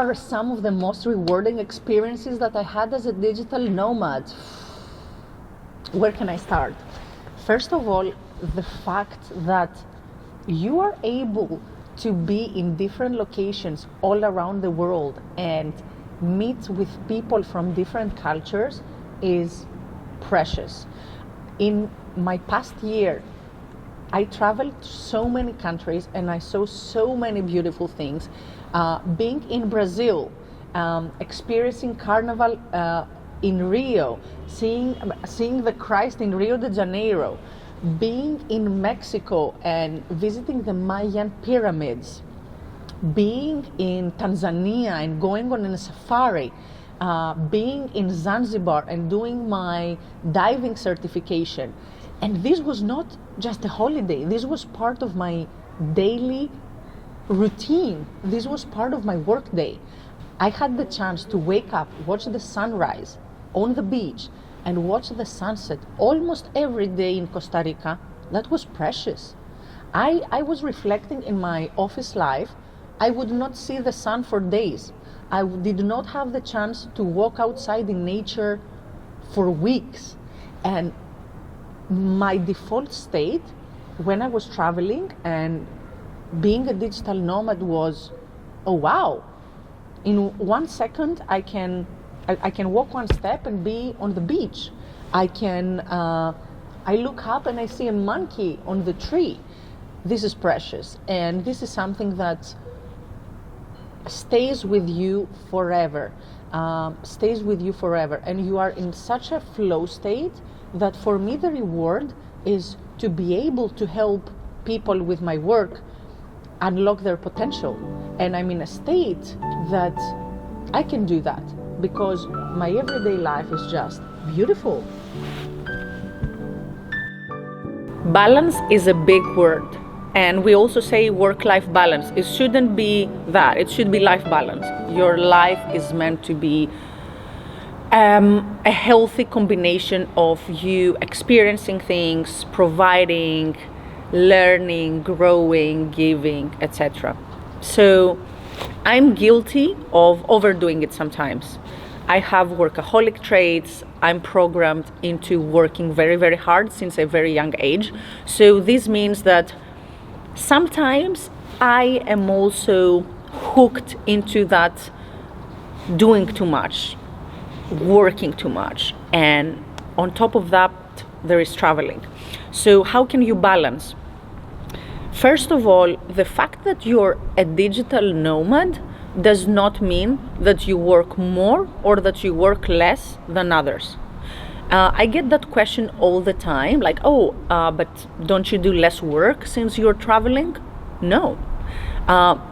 are some of the most rewarding experiences that I had as a digital nomad? Where can I start? First of all, the fact that you are able to be in different locations all around the world and meet with people from different cultures is precious. In my past year, I traveled to so many countries and I saw so many beautiful things. Being in Brazil, experiencing Carnival in Rio, seeing the Christ in Rio de Janeiro, being in Mexico and visiting the Mayan pyramids, being in Tanzania and going on a safari, being in Zanzibar and doing my diving certification. And this was not just a holiday, this was part of my daily routine. This was part of my work day. I had the chance to wake up, watch the sunrise on the beach, and watch the sunset almost every day in Costa Rica. That was precious. I was reflecting in my office life. I would not see the sun for days. I did not have the chance to walk outside in nature for weeks. And my default state when I was traveling and being a digital nomad was, oh wow, in 1 second I can walk one step and be on the beach. I look up and I see a monkey on the tree. This is precious, and this is something that stays with you forever, and you are in such a flow state that for me the reward is to be able to help people with my work unlock their potential. And I'm in a state that I can do that because my everyday life is just beautiful. Balance is a big word, and we also say work-life balance. It shouldn't be that, it should be life balance. Your life is meant to be a healthy combination of you experiencing things, providing, learning, growing, giving, etc. So I'm guilty of overdoing it sometimes. I have workaholic traits. I'm programmed into working very, very hard since a very young age. So this means that sometimes I am also hooked into that doing too much, working too much, and on top of that there is traveling. So how can you balance? First of all, the fact that you're a digital nomad does not mean that you work more or that you work less than others. I get that question all the time, like, but don't you do less work since you're traveling? No.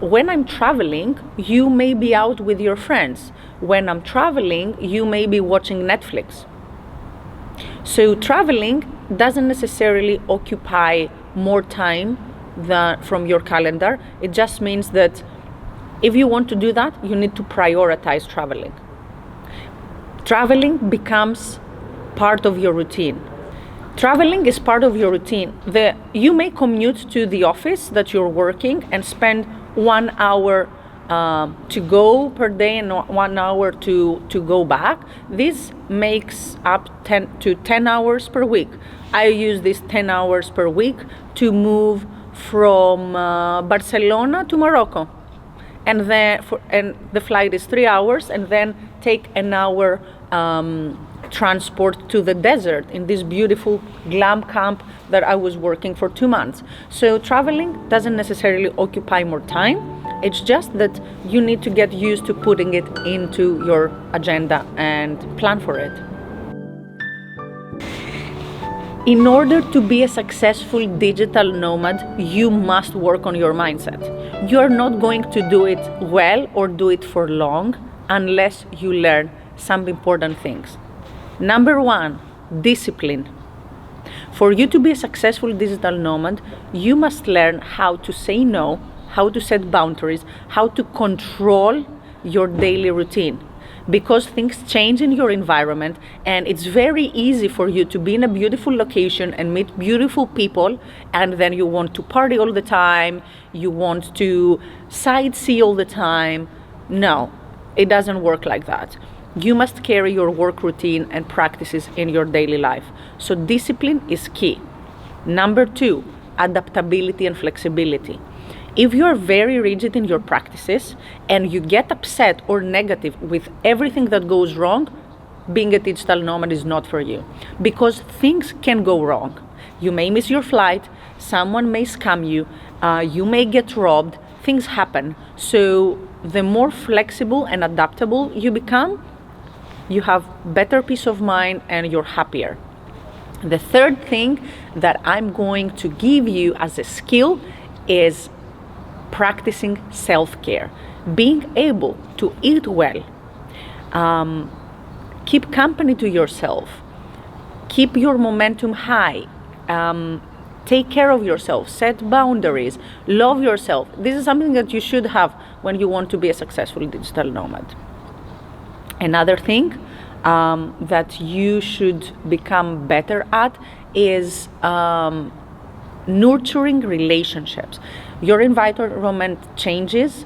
When I'm traveling, you may be out with your friends. When I'm traveling, you may be watching Netflix. So traveling doesn't necessarily occupy more time from your calendar. It just means that if you want to do that, you need to prioritize traveling. Traveling becomes part of your routine. Traveling is part of your routine. You may commute to the office that you're working and spend 1 hour to go per day and 1 hour to go back. This makes up 10 hours per week. I use these 10 hours per week to move from Barcelona to Morocco. And the flight is 3 hours, and then take an hour transport to the desert in this beautiful glam camp that I was working for 2 months. So traveling doesn't necessarily occupy more time. It's just that you need to get used to putting it into your agenda and plan for it. In order to be a successful digital nomad, you must work on your mindset. You are not going to do it well or do it for long unless you learn some important things. Number 1, discipline. For you to be a successful digital nomad, you must learn how to say no, how to set boundaries, how to control your daily routine. Because things change in your environment, and it's very easy for you to be in a beautiful location and meet beautiful people, and then you want to party all the time, you want to sightsee all the time. No, It doesn't work like that. You must carry your work routine and practices in your daily life. So discipline is key. Number 2, adaptability and flexibility. If you are very rigid in your practices and you get upset or negative with everything that goes wrong, being a digital nomad is not for you, because things can go wrong. You may miss your flight, someone may scam you, you may get robbed, things happen. So the more flexible and adaptable you become, you have better peace of mind and you're happier. The third thing that I'm going to give you as a skill is practicing self-care, being able to eat well, keep company to yourself, keep your momentum high, take care of yourself, set boundaries, love yourself. This is something that you should have when you want to be a successful digital nomad. Another thing that you should become better at is nurturing relationships. Your environment changes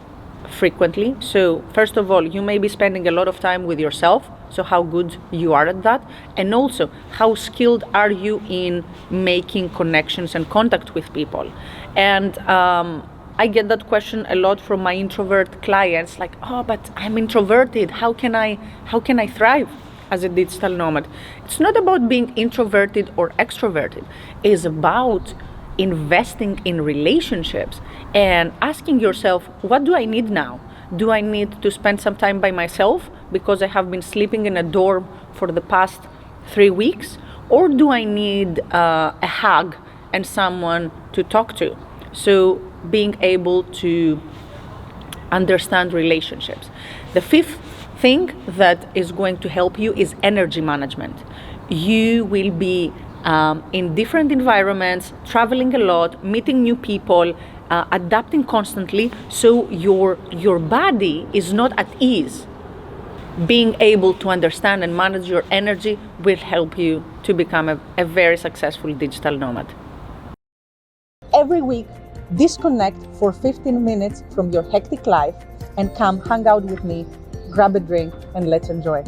frequently. So first of all, you may be spending a lot of time with yourself. So how good you are at that. And also, how skilled are you in making connections and contact with people? And I get that question a lot from my introvert clients, like, oh, but I'm introverted. How can I thrive as a digital nomad? It's not about being introverted or extroverted. It's about investing in relationships and asking yourself, what do I need now? Do I need to spend some time by myself because I have been sleeping in a dorm for the past 3 weeks? Or do I need a hug and someone to talk to? So being able to understand relationships. The fifth thing that is going to help you is energy management. You will be in different environments, traveling a lot, meeting new people, adapting constantly, so your body is not at ease. Being able to understand and manage your energy will help you to become a very successful digital nomad. Every week, disconnect for 15 minutes from your hectic life and come hang out with me, grab a drink, and let's enjoy.